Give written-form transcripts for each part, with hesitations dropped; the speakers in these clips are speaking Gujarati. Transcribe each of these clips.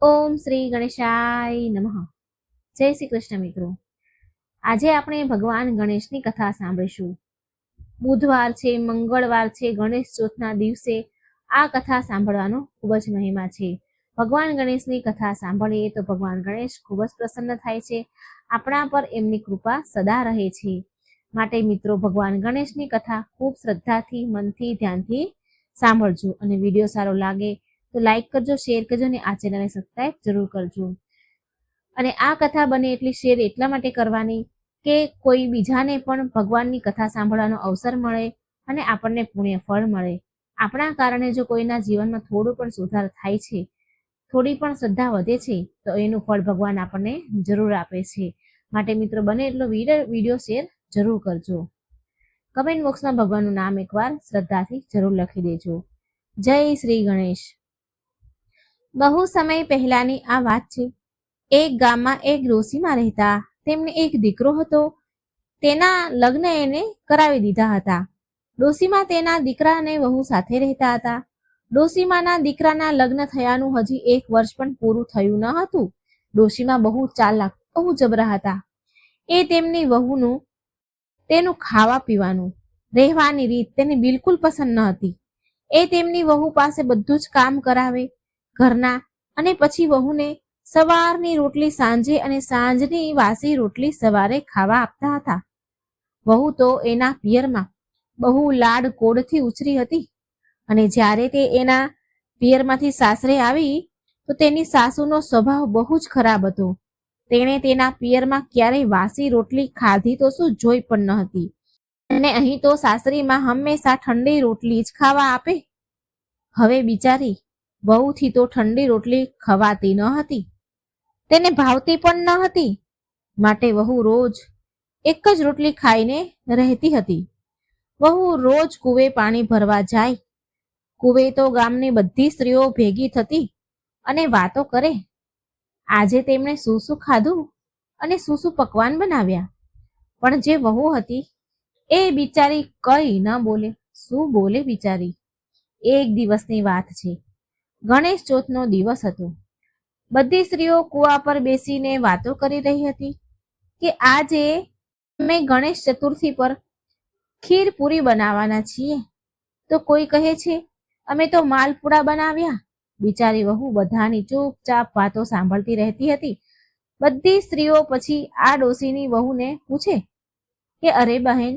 ઓમ શ્રી ગણેશાય નમઃ. જય શ્રી કૃષ્ણ મિત્રો. આજે આપણે ભગવાન ગણેશની કથા સાંભળીશું. બુધવાર છે, મંગળવાર છે, ગણેશ ચોથના દિવસે આ કથા સાંભળવાનો ખૂબ જ મહિમા છે. ભગવાન ગણેશની કથા સાંભળીએ તો ભગવાન ગણેશ ખૂબ જ પ્રસન્ન થાય છે. આપણા પર એમની કૃપા સદા રહે છે. માટે મિત્રો, ભગવાન ગણેશની કથા ખૂબ શ્રદ્ધાથી, મનથી, ધ્યાનથી સાંભળજો. અને વિડીયો સારો લાગે તો લાઈક કરજો, શેર કરજો અને આ ચેનલને સબસ્ક્રાઈબ જરૂર કરજો. અને આ કથા બને એટલી શેર એટલા માટે કરવાની કે કોઈ બીજાને પણ ભગવાનની કથા સાંભળવાનો અવસર મળે અને આપણને પુણ્ય ફળ મળે. આપણા કારણે જો કોઈના જીવનમાં થોડું પણ સુધાર થાય છે, થોડી પણ શ્રદ્ધા વધે છે, તો એનું ફળ ભગવાન આપણને જરૂર આપે છે. માટે મિત્રો, બને એટલો વિડીયો શેર જરૂર કરજો. કમેન્ટ બોક્સમાં ભગવાનનું નામ એકવાર શ્રદ્ધાથી જરૂર લખી દેજો. જય શ્રી ગણેશ. બહુ સમય પહેલાની આ વાત છે. એક ગામમાં એક ડોશીમાં રહેતા. તેમને એક દીકરો હતો. તેના લગ્ન એને કરાવી દીધા હતા. ડોશીમાં તેના દીકરા અને વહુ સાથે રહેતા હતા. ડોશીમાના દીકરાના લગ્ન થયાનું હજી 1 વર્ષ પણ પૂરું થયું ન હતું. ડોશીમાં બહુ ચાલાક, બહુ જબરા હતા. એ તેમની વહુનું, તેનું ખાવા પીવાનું, રહેવાની રીત તેને બિલકુલ પસંદ ન હતી. એ તેમની વહુ પાસે બધું જ કામ કરાવે ઘરના, અને પછી વહુને સવારની રોટલી સાંજે અને સાંજની વાસી રોટલી સવારે ખાવા આપતા હતા. વહુ તો એના પિયરમાં બહુ લાડ કોડથી ઉછરી હતી. અને જ્યારે તે એના પિયરમાંથી સાસરે આવી તો તેની સાસુનો સ્વભાવ બહુ જ ખરાબ હતો. તેણે તેના પિયરમાં ક્યારેય વાસી રોટલી ખાધી તો શું જોઈ પણ ન હતી. અને અહીં તો સાસરીમાં હંમેશા ઠંડી રોટલી જ ખાવા આપે. હવે બિચારી વહુથી તો ઠંડી રોટલી ખવાતી ન હતી, તેને ભાવતી પણ ન હતી. માટે વહુ રોજ એક જ રોટલી ખાઈને રહેતી હતી. વહુ રોજ કૂવે પાણી ભરવા જાય. કૂવે તો ગામની બધી સ્ત્રીઓ ભેગી થતી અને વાતો કરે. આજે તેમણે શું શું ખાધું અને શું શું પકવાન બનાવ્યા. પણ જે વહુ હતી એ બિચારી કઈ ન બોલે. શું બોલે બિચારી. એક દિવસની વાત છે. ગણેશ ચોથનો દિવસ હતો. બધી સ્ત્રીઓ કૂવા પર બેસીને વાતો કરી રહી હતી કે આજે અમે ગણેશ ચતુર્થી પર ખીર પૂરી બનાવવાના છીએ. તો કોઈ કહે છે અમે તો માલપુડા બનાવ્યા. બિચારી વહુ બધાની ચૂપચાપ વાતો સાંભળતી રહેતી હતી. બધી સ્ત્રીઓ પછી આ ડોશીની વહુને પૂછે કે અરે બહેન,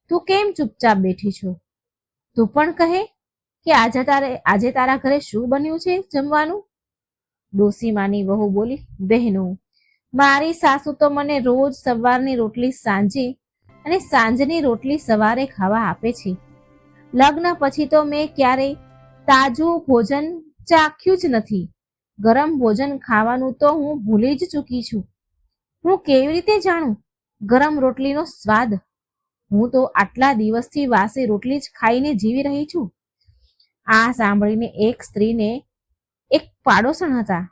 તું કેમ ચૂપચાપ બેઠી છો? તું પણ કહે કે આજે તારા ઘરે શું બન્યું છે જમવાનું? ડોશીમાની વહુ બોલી, બહેનો, મારી સાસુ તો મને રોજ સવારની રોટલી સાંજે અને સાંજની રોટલી સવારે ખાવા આપે છે. લગ્ન પછી તો મેં ક્યારેય તાજું ભોજન ચાખ્યું જ નથી. ગરમ ભોજન ખાવાનું તો હું ભૂલી જ ચૂકી છું. હું કેવી રીતે જાણું ગરમ રોટલીનો સ્વાદ? હું તો આટલા દિવસથી વાસી રોટલી જ ખાઈને જીવી રહી છું. આ સાંભળીને એક સ્ત્રીને એક પાડોશણ હતા,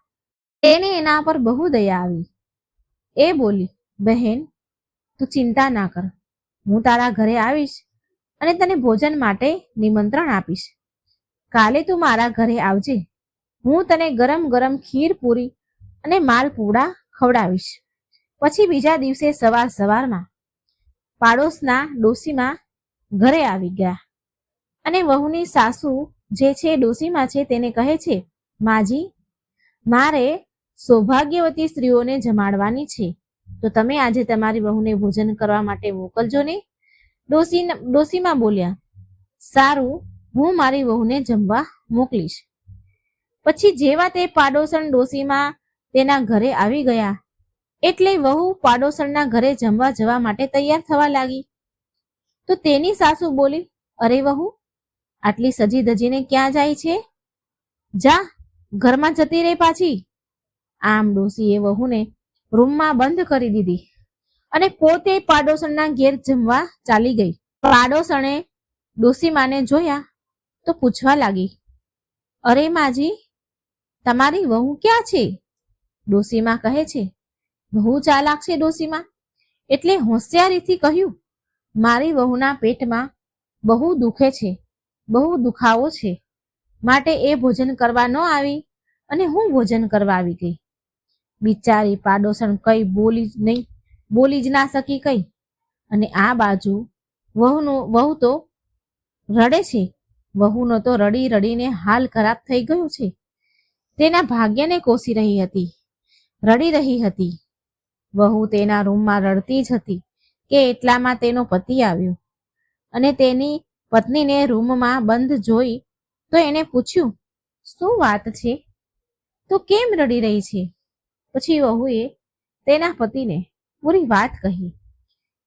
તેને એના પર બહુ દયા આવી. એ બોલી, બહેન, તું ચિંતા ના કર. હું તારા ઘરે આવીશ અને તને ભોજન માટે નિમંત્રણ આપીશ. કાલે તું મારા ઘરે આવજે. હું તને ગરમ ગરમ ખીર પૂરી અને માલપુડા ખવડાવીશ. પછી બીજા દિવસે સવારમાં પાડોશના ડોશીમાં ઘરે આવી ગયા. અને વહુની સાસુ જે છે ડોશીમાં છે તેને કહે છે, માજી, મારે સૌભાગ્યવતી સ્ત્રીઓને જમાડવાની છે, તો તમે આજે તમારી વહુને ભોજન કરવા માટે મોકલજો ને. ડોશીમાં બોલ્યા, સારું, હું મારી વહુને જમવા મોકલીશ. પછી જેવા તે પાડોશણ ડોશીમાં તેના ઘરે આવી ગયા એટલે વહુ પાડોશણના ઘરે જમવા જવા માટે તૈયાર થવા લાગી. તો તેની સાસુ બોલી, અરે વહુ, આટલી સજી ધજીને ક્યાં જાય છે? જા, ઘરમાં જતી રહે પાછી. આમ ડોશીએ વહુને રૂમમાં બંધ કરી દીધી અને પોતે પાડોશણના ઘેર જમવા ચાલી ગઈ. પાડોશણે ડોશીમાને જોયા તો પૂછવા લાગી, અરે માજી, તમારી વહુ ક્યાં છે? ડોશીમા કહે છે, બહુ ચાલાક છે ડોશીમા, એટલે હોશિયારીથી કહ્યું, મારી વહુના પેટમાં બહુ દુખે છે, બહુ દુખાવો છે, માટે એ ભોજન કરવા ન આવી અને હું ભોજન કરવા આવી ગઈ. બિચારી પાડોશણ કઈ બોલી જ ના શકી કઈ. અને આ બાજુ વહુ તો રડે છે. વહુનો તો રડી રડીને હાલ ખરાબ થઈ ગયો છે. તેના ભાગ્યને કોસી રહી હતી, રડી રહી હતી. વહુ તેના રૂમમાં રડતી જ હતી કે એટલામાં તેનો પતિ આવ્યો અને તેની પત્નીને રૂમમાં બંધ જોઈ તો એને પૂછ્યું, શું વાત છે? તો કેમ રડી રહી છે? પછી વહુએ તેના પતિને પૂરી વાત કહી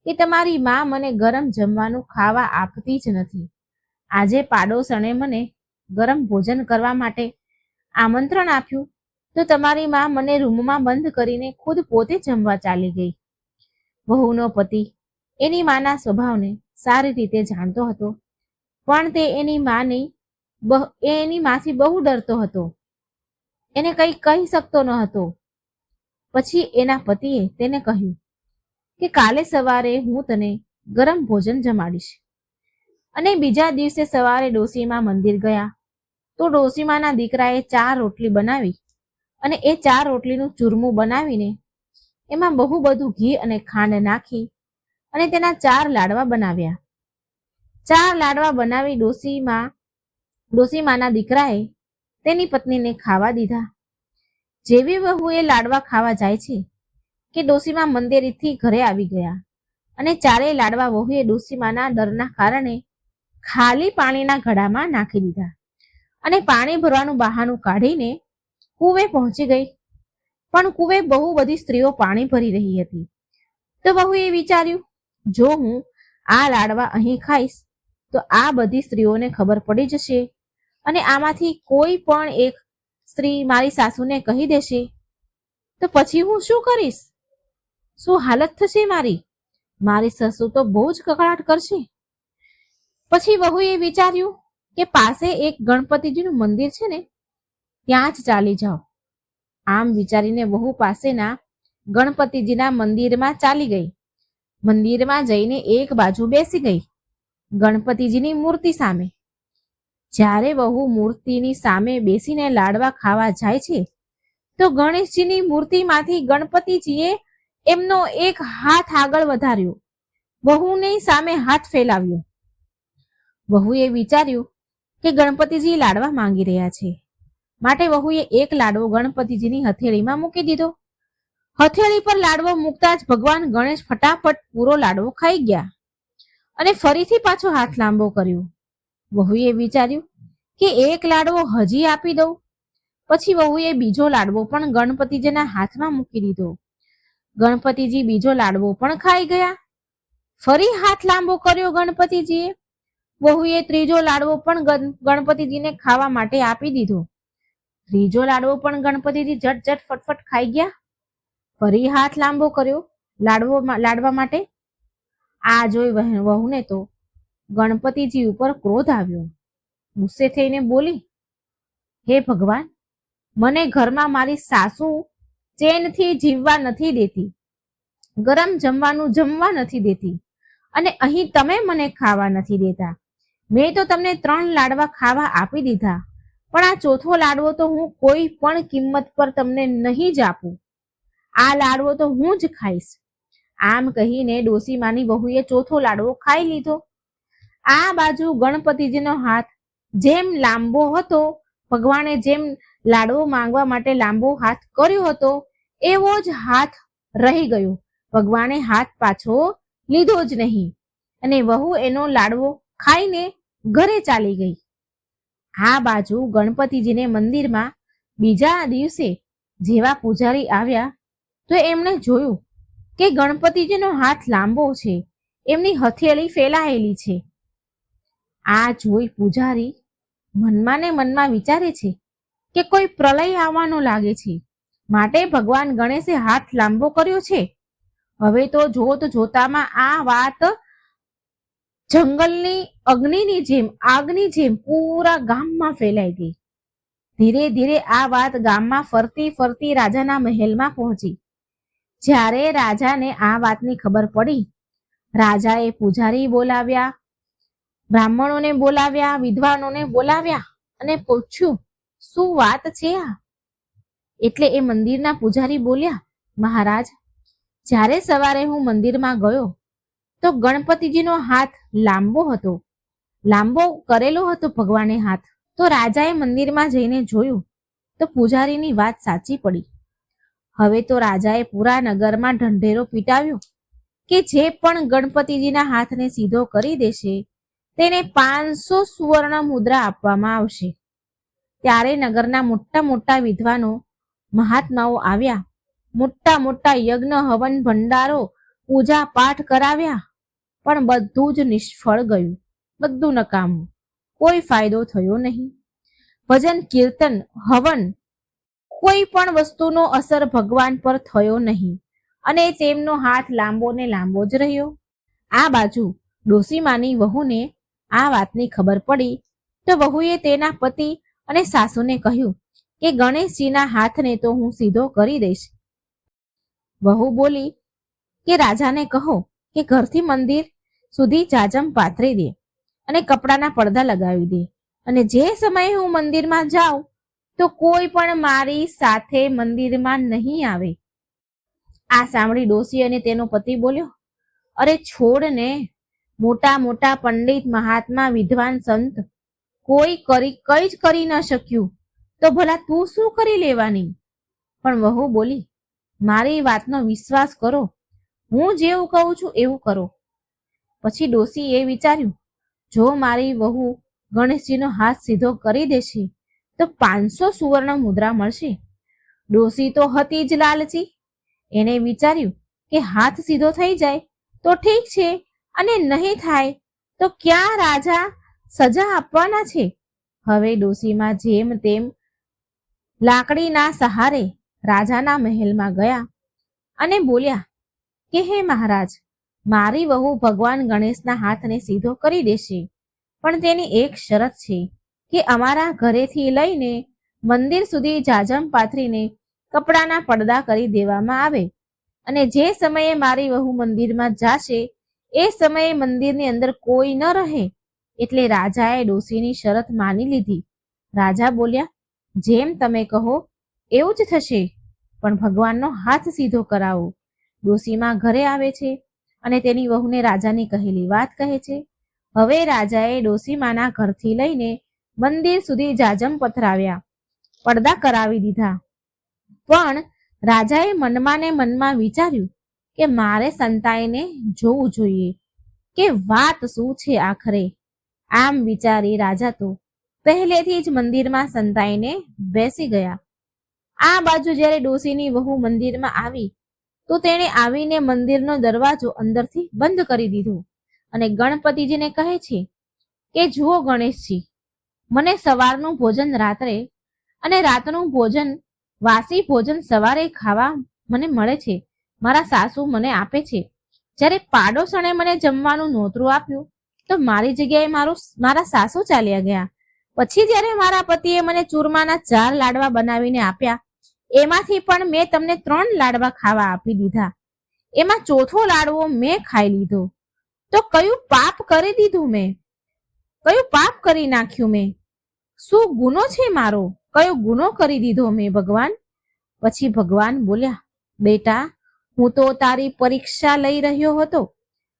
કે તમારી માં મને ગરમ જમવાનું ખાવા આપતી જ નથી. આજે પાડોશણે મને ગરમ ભોજન કરવા માટે આમંત્રણ આપ્યું તો તમારી માં મને રૂમમાં બંધ કરીને ખુદ પોતે જમવા ચાલી ગઈ. વહુનો પતિ એની માના સ્વભાવને સારી રીતે જાણતો હતો, પણ તે એની માથી બહુ ડરતો હતો. એને કંઈ કહી શકતો ન હતો. પછી એના પતિએ તેને કહ્યું કે કાલે સવારે હું તને ગરમ ભોજન જમાડીશ. અને બીજા દિવસે સવારે ડોશીમા મંદિર ગયા તો ડોશીમાના દીકરાએ 4 રોટલી બનાવી અને એ 4 રોટલીનું ચૂરમું બનાવીને એમાં બહુ બધું ઘી અને ખાંડ નાખી અને તેના 4 લાડવા બનાવ્યા. 4 લાડવા બનાવી ડોશીમાના દીકરાએ તેની પત્નીને ખાવા દીધા. જેવી વહુ એ લાડવા ખાવા જાય છે કે ડોશીમા મંદિરેથી ઘરે આવી ગયા અને 4 લાડવા વહુએ ડોશીમાના ડરના કારણે ખાલી પાણીના ઘડામાં નાખી દીધા અને પાણી ભરવાનું બહાનું કાઢીને કૂવે પહોંચી ગઈ. પણ કૂવે બહુ બધી સ્ત્રીઓ પાણી ભરી રહી હતી. તો વહુએ વિચાર્યું, જો હું આ લાડવા અહીં ખાઈશ તો આ બધી સ્ત્રીઓને ખબર પડી જશે અને આમાંથી કોઈ પણ એક સ્ત્રી મારી સાસુને કહી દેશે તો પછી હું શું કરીશ? શું હાલત થશે મારી સાસુ તો બહુ જ કકળાટ કરશે. પછી વહુએ વિચાર્યું કે પાસે એક ગણપતિજીનું મંદિર છે ને, ત્યાં જ ચાલી જાઓ. આમ વિચારીને વહુ પાસેના ગણપતિજીના મંદિરમાં ચાલી ગઈ. મંદિરમાં જઈને એક બાજુ બેસી ગઈ ગણપતિજીની મૂર્તિ સામે. જ્યારે વહુ મૂર્તિની સામે બેસીને લાડવા ખાવા જાય છે તો ગણેશજીની મૂર્તિમાંથી ગણપતિજીએ એમનો એક હાથ આગળ વધાર્યો, વહુની સામે હાથ ફેલાવ્યો. વહુએ વિચાર્યું કે ગણપતિજી લાડવા માંગી રહ્યા છે, માટે વહુએ એક લાડવો ગણપતિજીની હથેળીમાં મૂકી દીધો. હથેળી પર લાડવો મૂકતા જ ભગવાન ગણેશ ફટાફટ પૂરો લાડવો ખાઈ ગયા અને ફરીથી પાછો હાથ લાંબો કર્યો. વહુએ વિચાર્યું કે એક લાડવો હજી આપી દઉં. પછી વહુએ બીજો લાડવો પણ ગણપતિજીના હાથમાં મૂકી દીધો. ગણપતિજી બીજો લાડવો પણ ખાઈ ગયા. ફરી હાથ લાંબો કર્યો ગણપતિજીએ. વહુએ ત્રીજો લાડવો પણ ગણપતિજીને ખાવા માટે આપી દીધો. ત્રીજો લાડવો પણ ગણપતિજી ઝટ ફટફટ ખાઈ ગયા. ફરી હાથ લાંબો કર્યો લાડવા માટે. આ જોઈ વહુને તો ગણપતિજી ઉપર ક્રોધ આવ્યો. ગુસ્સે થઈને બોલી, હે ભગવાન, મને ઘરમાં મારી સાસુ ચેનથી જીવવા નથી દેતી, ગરમ જમવાનું જમવા નથી દેતી અને અહીં તમે મને ખાવા નથી દેતા. મેં તો તમને 3 લાડવા ખાવા આપી દીધા, પણ આ ચોથો લાડવો તો હું કોઈ પણ કિંમત પર તમને નહીં જ આપું. આ લાડવો તો હું જ ખાઈશ. આમ કહીને ડોશીમાની વહુએ ચોથો લાડવો ખાઈ લીધો. આ બાજુ ગણપતિજીનો હાથ જેમ લાંબો હતો, ભગવાને જેમ લાડવો માંગવા માટે લાંબો હાથ કર્યો હતો એવો જ હાથ રહી ગયો. ભગવાને હાથ પાછો લીધો જ નહીં અને વહુ એનો લાડવો ખાઈને ઘરે ચાલી ગઈ. આ બાજુ ગણપતિજીને મંદિરમાં બીજા દિવસે જેવા પૂજારી આવ્યા તો એમણે જોયું કે ગણપતિજીનો હાથ લાંબો છે, એમની હથેળી ફેલાયેલી છે. આ જોઈ પૂજારી મનમાં ને મનમાં વિચારે છે કે કોઈ પ્રલય આવવાનો લાગે છે, માટે ભગવાન ગણેશે હાથ લાંબો કર્યો છે. હવે તો જોતામાં આ વાત જંગલની આગની જેમ પૂરા ગામમાં ફેલાઈ ગઈ. ધીરે ધીરે આ વાત ગામમાં ફરતી રાજાના મહેલમાં પહોંચી. જ્યારે રાજાને આ વાતની ખબર પડી, રાજાએ પૂજારી બોલાવ્યા, બ્રાહ્મણોને બોલાવ્યા, વિદ્વાનોને બોલાવ્યા અને પૂછ્યું, શું વાત છે આ? એટલે એ મંદિરના પૂજારી બોલ્યા, મહારાજ, જ્યારે સવારે હું મંદિરમાં ગયો તો ગણપતિજીનો હાથ લાંબો કરેલો હતો ભગવાને હાથ. તો રાજાએ મંદિરમાં જઈને જોયું તો પૂજારીની વાત સાચી પડી. હવે તો રાજાએ પૂરા નગરમાં ઢંઢેરો પીટાવ્યો કે જે પણ ગણપતિજીના હાથને સીધો કરી દેશે તેને 500 સુવર્ણ મુદ્રા આપવામાં આવશે. ત્યારે નગરના મોટા મોટા વિદ્વાનો મહાત્માઓ આવ્યા, મોટા મોટા યજ્ઞ હવન ભંડારો પૂજા પાઠ કરાવ્યા, પણ બધું જ નિષ્ફળ ગયું, બધું નકામું, કોઈ ફાયદો થયો નહીં. ભજન કીર્તન હવન કોઈ પણ વસ્તુનો અસર ભગવાન પર થયો નહીં અને તેમનો હાથ લાંબો ને લાંબો જ રહ્યો. આ બાજુ ડોસીમાની વહુને આ વાતની ખબર પડી તો વહુએ તેના પતિ અને સાસુને કહ્યું કે ગણેશજીના હાથને તો હું સીધો કરી દઈશ. વહુ બોલી કે રાજાને કહો કે ઘરથી મંદિર સુધી જાજમ પાથરી દે અને કપડાના પડદા લગાવી દે, અને જે સમયે હું મંદિરમાં જાઉં તો કોઈ પણ મારી સાથે મંદિરમાં નહીં આવે. આ સાંભળી ડોસી અને તેનો પતિ બોલ્યો, અરે છોડ ને, મોટા મોટા પંડિત મહાત્મા વિદ્વાન સંત કઈ જ કરી ન શક્યું તો ભલા તું શું કરી લેવાની? પણ વહુ બોલી, મારી વાતનો વિશ્વાસ કરો, હું જેવું કહું છું એવું કરો. પછી ડોસી એ વિચાર્યું, જો મારી વહુ ગણેશજીનો હાથ સીધો કરી દેશે તો 500 સુવર્ણ મુદ્રા મળશે. ડોસી તો હતી જ લાલચી. એને વિચાર્યું કે હાથ સીધો થઈ જાય તો ઠીક છે, અને નહીં થાય તો ક્યાં રાજા સજા આપવાના છે. હવે ડોસીમાં જેમ તેમ લાકડીના સહારે રાજાના મહેલમાં ગયા અને બોલ્યા કે હે મહારાજ, મારી વહુ ભગવાન ગણેશના હાથને સીધો કરી દેશે, પણ તેની એક શરત છે કે અમારા ઘરેથી લઈને મંદિર સુધી જાજમ પાથરીને કપડાના પડદા કરી દેવામાં આવે, અને જે સમયે મારી વહુ મંદિરમાં જાશે એ સમયે મંદિરની અંદર કોઈ ન રહે. એટલે રાજાએ ડોસીની શરત માની લીધી. રાજા બોલ્યા, જેમ તમે કહો એવું જ થશે, પણ ભગવાનનો હાથ સીધો કરાવો. ડોસીમાં ઘરે આવે છે અને તેની વહુને રાજાની કહેલી વાત કહે છે. હવે રાજાએ ડોસીમાના ઘરથી લઈને મંદિર સુધી જાજમ પથરાવ્યા, પડદા કરાવી દીધા. પણ રાજાએ મનમાં ને મનમાં વિચાર્યું કે મારે સંતાઈને જોવું જોઈએ કે વાત શું છે આખરે. આમ વિચારી રાજા તો પહેલેથી જ મંદિરમાં સંતાઈને બેસી ગયા. આ બાજુ જ્યારે ડોસીની વહુ મંદિરમાં આવી તો તેણે આવીને મંદિરનો દરવાજો અંદરથી બંધ કરી દીધો અને ગણપતિજીને કહે છે કે જુઓ ગણેશજી, મને સવારનું ભોજન રાત્રે અને રાતનું ભોજન વાસી ભોજન સવારે ખાવા મને મળે છે, મારા સાસુ મને આપે છે. જ્યારે પાડોશણે મને જમવાનું નોતરું આપ્યું તો મારી જગ્યાએ મારા સાસુ ચાલ્યા ગયા. પછી જ્યારે મારા પતિએ મને ચૂરમાના 4 લાડવા બનાવીને આપ્યા, એમાંથી પણ મેં તમને 3 લાડવા ખાવા આપી દીધા, એમાં ચોથો લાડવો મેં ખાઈ લીધો. તો કયું પાપ કરી દીધું મેં? કયું પાપ કરી નાખ્યું મેં? શું ગુનો છે મારો? કયો ગુનો કરી દીધો મેં ભગવાન? પછી ભગવાન બોલ્યા, બેટા, હું તો તારી પરીક્ષા લઈ રહ્યો હતો.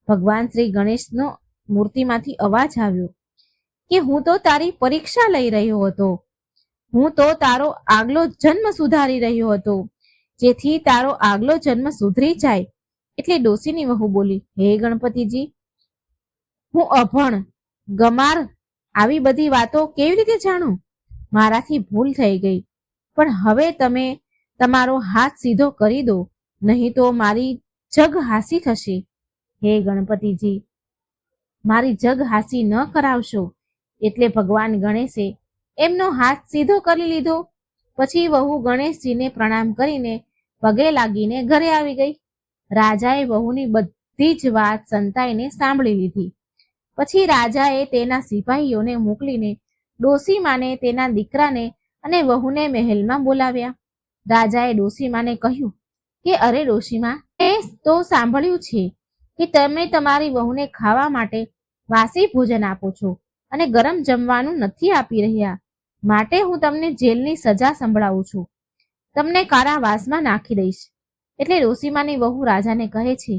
ભગવાન શ્રી ગણેશનો મૂર્તિમાંથી અવાજ આવ્યો કે હું તો તારી પરીક્ષા લઈ રહ્યો હતો. હું તો તારો આગલો જન્મ સુધારી રહ્યો હતો, જેથી તારો આગલો જન્મ સુધરી જાય. એટલે ડોસીની વહુ બોલી, હે ગણપતિજી, હું અભણ ગમાર આવી બધી વાતો કેવી રીતે જાણું? મારાથી ભૂલ થઈ ગઈ, પણ હવે તમે તમારો હાથ સીધો કરી દો, નહીં તો મારી જગ હાસી થશે. હે ગણપતિજી, મારી જગ હાસી ન કરાવશો. એટલે ભગવાન ગણેશે એમનો હાથ સીધો કરી લીધો. પછી વહુ ગણેશજીને પ્રણામ કરીને પગે લાગીને ઘરે આવી ગઈ. રાજાએ વહુની બધી જ વાત સંતાઈને સાંભળી લીધી. પછી રાજાએ તેના સિપાહીઓને મોકલીને ડોસીમાને, તેના દીકરાને અને વહુને મહેલમાં બોલાવ્યા. રાજાએ ડોસીમાને કહ્યું કે અરે ડોસીમા, મેં તો સાંભળ્યું છે કે તમે તમારી વહુને ખાવા માટે વાસી ભોજન આપો છો અને ગરમ જમવાનું નથી આપી રહ્યા, માટે હું તમને જેલની સજા સંભળાવું છું. તમને કારાવાસમાં નાખી દઈશ. એટલે ડોસીમાની વહુ રાજાને કહે છે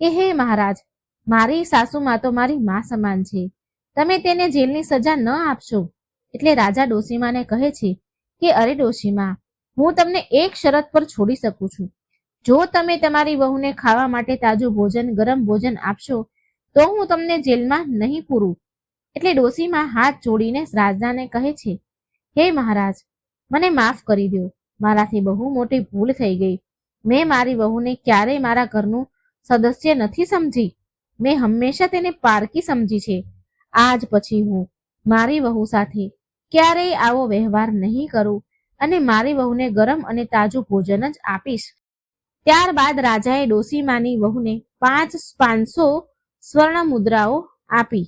કે હે મહારાજ, મારી સાસુમાં તો મારી મા સમાન છે, તમે તેને જેલની સજા ન આપશો. એટલે રાજા ડોસીમાને કહે છે કે અરે ડોસીમા, હું તમને એક શરત પર છોડી શકું છું. જો તમે તમારી વહુને ખાવા માટે તાજું ભોજન, ગરમ ભોજન આપશો તો હું તમને જેલમાં નહીં પૂરું. એટલે ડોસીમા હાથ જોડીને રાજાને કહે છે, હે મહારાજ, મને માફ કરી દો, મારાથી બહુ મોટી ભૂલ થઈ ગઈ. મેં મારી વહુને ક્યારેય મારા ઘરનું સદસ્ય નથી સમજી. મેં હંમેશા તેને પારકી સમજી છે. આજ પછી હું મારી વહુ સાથે ક્યારેય આવો વ્યવહાર નહીં કરું અને મારી વહુને ગરમ અને તાજું ભોજન જ આપીશ. ત્યારબાદ રાજાએ ડોસીમાની વહુને 500 સ્વર્ણ મુદ્રાઓ આપી.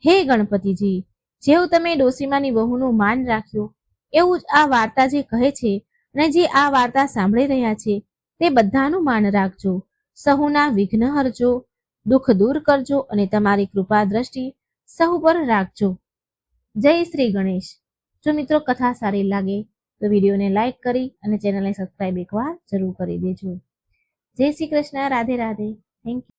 હે ગણપતિજી, જેવું તમે ડોસીમાની વહુનું માન રાખ્યું એવું જ આ વાર્તા જે કહે છે અને જે આ વાર્તા સાંભળી રહ્યા છે તે બધાનું માન રાખજો. સહુના વિઘ્ન હરજો, દુઃખ દૂર કરજો અને તમારી કૃપા દ્રષ્ટિ સહુ પર રાખજો. જય શ્રી ગણેશ. જો મિત્રો કથા સારી લાગે તો વિડીયોને લાઈક કરી અને ચેનલને સબસ્ક્રાઈબ એકવાર જરૂર કરી દેજો. જય શ્રી કૃષ્ણ. રાધે રાધે. Thank you.